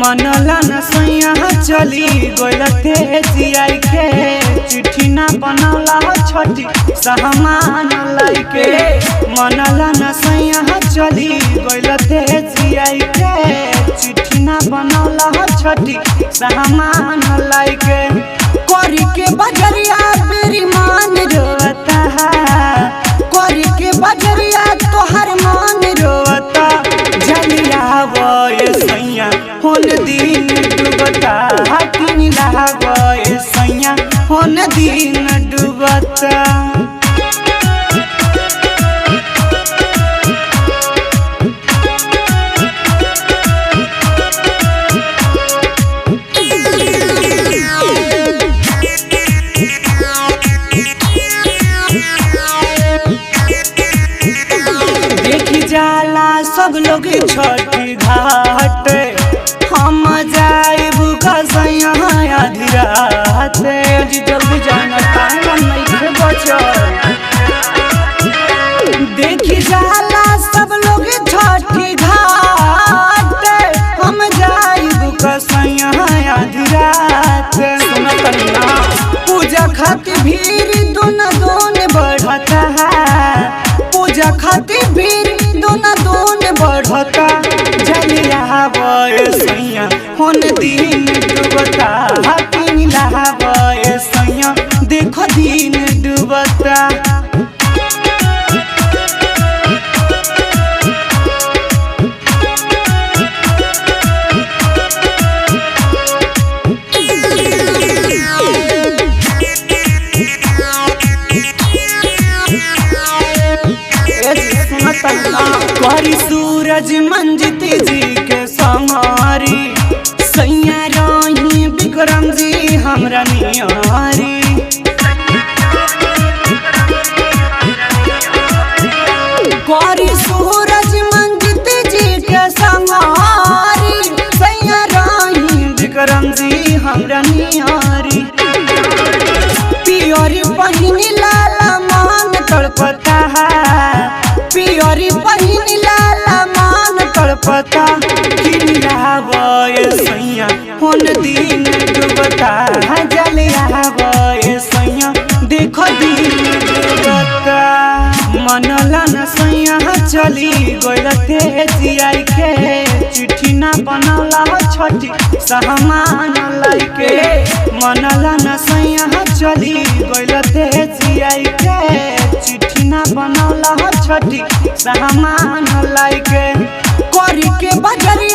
मनला न सैया चली गोइल तेजियाई के चिट्ठी ना बनौला छठी सामान लाइके। मनला न सैया चली गोइल तेजियाई के चिट्ठी ना बनौला छठी सामान लाइके। कोरी के बजरिया मेरी मान रोता है, कोरी के बजरिया तोहर मान रोता। जलिया वो सैया होन दिन डूबता, हाकिन लागो सैया होन दिन डूबता। जाला सब लोग छठी घाट, हम जाइब कसैया आधी रात। जी जल्दी जाना टाइम नहीं बचल। देखी जाला सब लोग छठी घाट, हम जाइब कसैया आधी रात। पूजा खातिर भीड़ दोना दोन बढ़ता है, पूजा खातिर भीड़ दोना दोन बढ़ता। जलिया वो सैया होन दिन डूबता, हाकिन लागो सैया देखो दिन डूबता। करी सूरज मंजित जी के समारी, सैया रही विक्रम जी हमरा नियारी। करी सूरज मंजित जी के समारी, सैया रही विक्रम जी हमरा नियारी। पियरी पहिनी लाला मान तड़पता है, पियरी पहिनी लाला मान तड़पता। किनियावो सैया होन दिन डूबता, जलिया वो सैया देखो दिन डूबता। मनला न सैया चली गोइल तेजियाई के चिट्ठी ना बनौला छठी सामान लाइके। मनला न सैया चली गोइल तेजियाई के चिट्ठी ना बनौला छठी सामान लाइके। कोरी के बजरिया